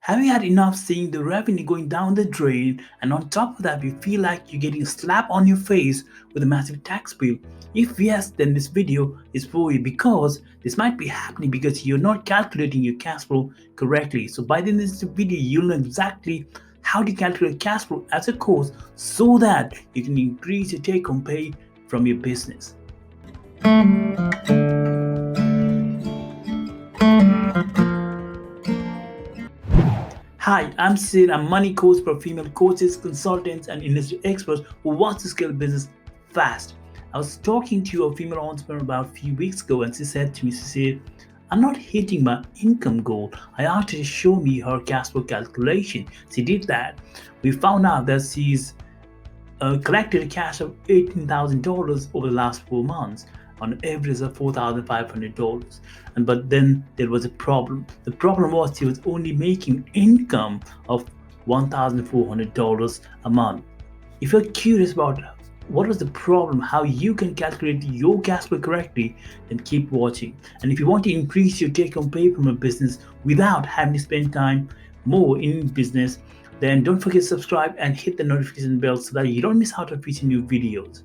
Have you had enough seeing the revenue going down the drain, and on top of that you feel like you're getting a slap on your face with a massive tax bill? If yes, then this video is for you, because this might be happening because you're not calculating your cash flow correctly. So by the end of this video, you'll know exactly how to calculate cash flow as a course so that you can increase your take home pay from your business. Hi, I'm Sid. I'm money coach for female coaches, consultants, and industry experts who want to scale business fast. I was talking to a female entrepreneur about a few weeks ago, and she said to me, she said, I'm not hitting my income goal. I asked her to show me her cash flow calculation. She did that. We found out that she's collected a cash of $18,000 over the last 4 months, on an average of $4,500. And but then there was a problem. The problem was she was only making income of $1,400 a month. If you're curious about what was the problem, how you can calculate your cash flow correctly, then keep watching. And if you want to increase your take home pay from a business without having to spend time more in business, then don't forget to subscribe and hit the notification bell so that you don't miss out on future new videos.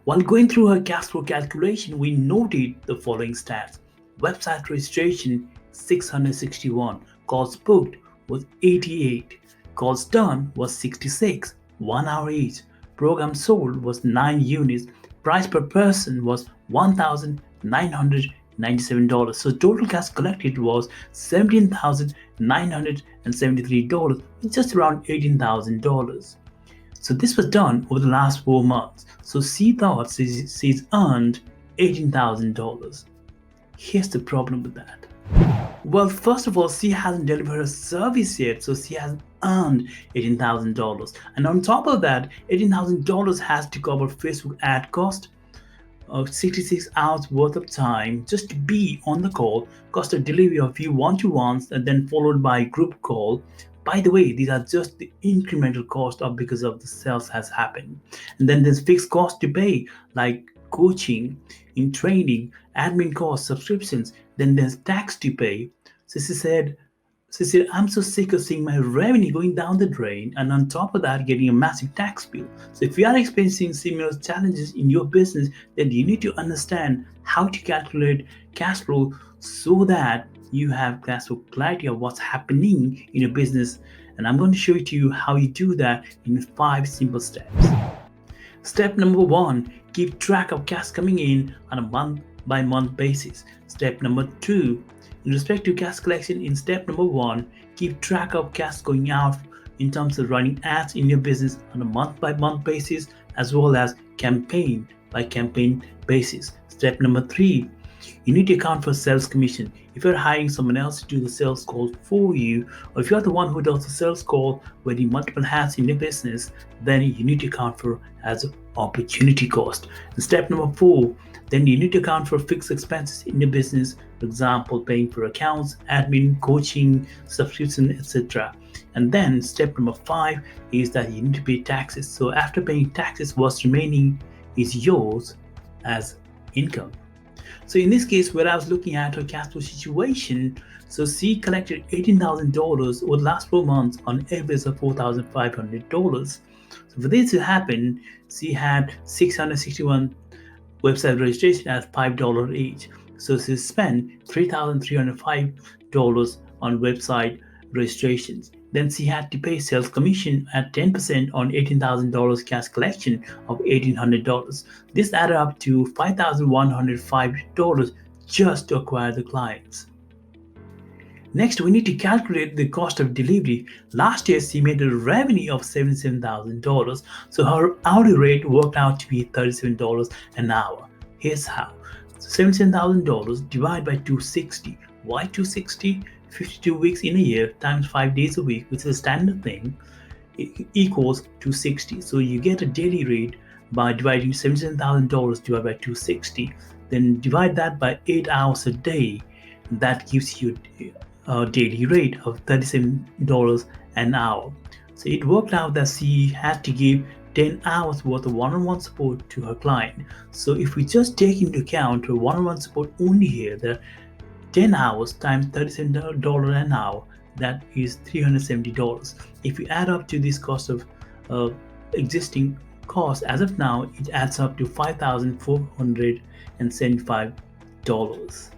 While going through her cash flow calculation, we noted the following stats. Website registration 661, calls booked was 88, calls done was 66, 1 hour each. Program sold was 9 units, price per person was $1,997. So total cash collected was $17,973, with just around $18,000. So this was done over the last 4 months. So she thought she's earned $18,000. Here's the problem with that. Well, first of all, she hasn't delivered a service yet, so she hasn't earned $18,000. And on top of that, $18,000 has to cover Facebook ad cost, 66 hours worth of time just to be on the call, cost of delivery of a few one-to-ones, and then followed by a group call. By the way, these are just the incremental cost of because of the sales has happened. And then there's fixed cost to pay, like coaching, in training, admin costs, subscriptions. Then there's tax to pay. So she said, I'm so sick of seeing my revenue going down the drain, and on top of that, getting a massive tax bill. So, if you are experiencing similar challenges in your business, then you need to understand how to calculate cash flow so that you have cash flow clarity of what's happening in your business. And I'm going to show you how you do that in 5 simple steps. Step number 1, keep track of cash coming in on a month by month basis. Step number 2, in respect to cash collection, in step number 1, keep track of cash going out in terms of running ads in your business on a month by month basis, as well as campaign by campaign basis. Step number 3, you need to account for sales commission. If you're hiring someone else to do the sales call for you, or if you're the one who does the sales call wearing multiple hats in your business, then you need to account for as opportunity cost. And step number 4, then you need to account for fixed expenses in your business, for example, paying for accounts, admin, coaching, subscription, etc. And then step number 5 is that you need to pay taxes. So after paying taxes, what's remaining is yours as income. So in this case, where I was looking at her cash flow situation, so she collected $18,000 over the last 4 months on average of $4,500. So for this to happen, she had 661 website registration at $5 each. So she spent $3,305 on website registrations. Then she had to pay sales commission at 10% on $18,000 cash collection of $1,800. This added up to $5,105 just to acquire the clients. Next, we need to calculate the cost of delivery. Last year, she made a revenue of $77,000, so her hourly rate worked out to be $37 an hour. Here's how. $77,000 divided by 260. Why 260? 52 weeks in a year times 5 days a week, which is a standard thing, equals 260. So you get a daily rate by dividing $77,000 divided by 260. Then divide that by 8 hours a day. That gives you a daily rate of $37 an hour. So it worked out that she had to give 10 hours worth of one-on-one support to her client. So if we just take into account her one-on-one support only here, the 10 hours times $37 an hour, that is $370. If you add up to this cost of uh, existing cost as of now, it adds up to $5,475.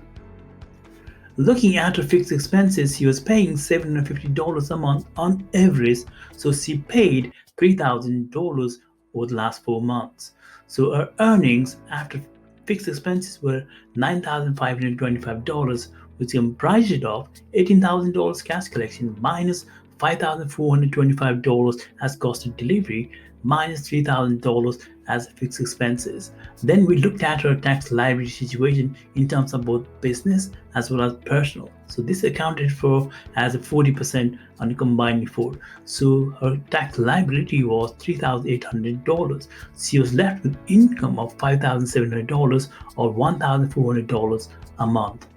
Looking at her fixed expenses, she was paying $750 a month on average, so she paid $3,000 over the last 4 months. So her earnings after fixed expenses were $9,525, which comprised of $18,000 cash collection minus $5,425 as cost of delivery minus $3,000 as fixed expenses. Then we looked at her tax liability situation in terms of both business as well as personal. So this accounted for as a 40% on a combined effort. So her tax liability was $3,800. She was left with income of $5,700 or $1,400 a month.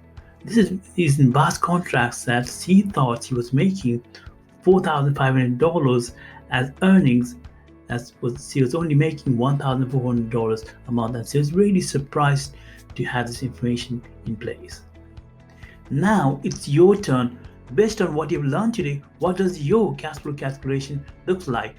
This is in vast contrast that she thought she was making $4,500 as earnings, as was she was only making $1,400 a month, and she was really surprised to have this information in place. Now it's your turn. Based on what you've learned today, what does your cash flow calculation look like?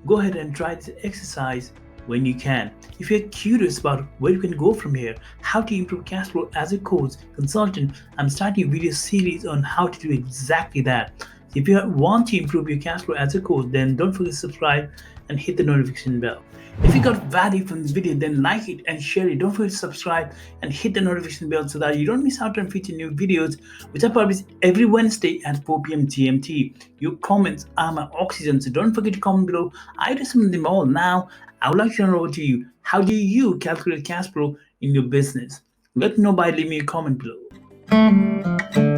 Go ahead and try this exercise when you can. If you're curious about where you can go from here, how to improve cash flow as a coach, consultant, I'm starting a video series on how to do exactly that. If you want to improve your cash flow as a coach, then don't forget to subscribe and hit the notification bell. If you got value from this video, then like it and share it. Don't forget to subscribe and hit the notification bell so that you don't miss out on future new videos, which I publish every Wednesday at 4 p.m. GMT. Your comments are my oxygen, so don't forget to comment below. I respond them all. Now, I would like to turn over to you. How do you calculate cash flow in your business? Let me know by leaving a comment below.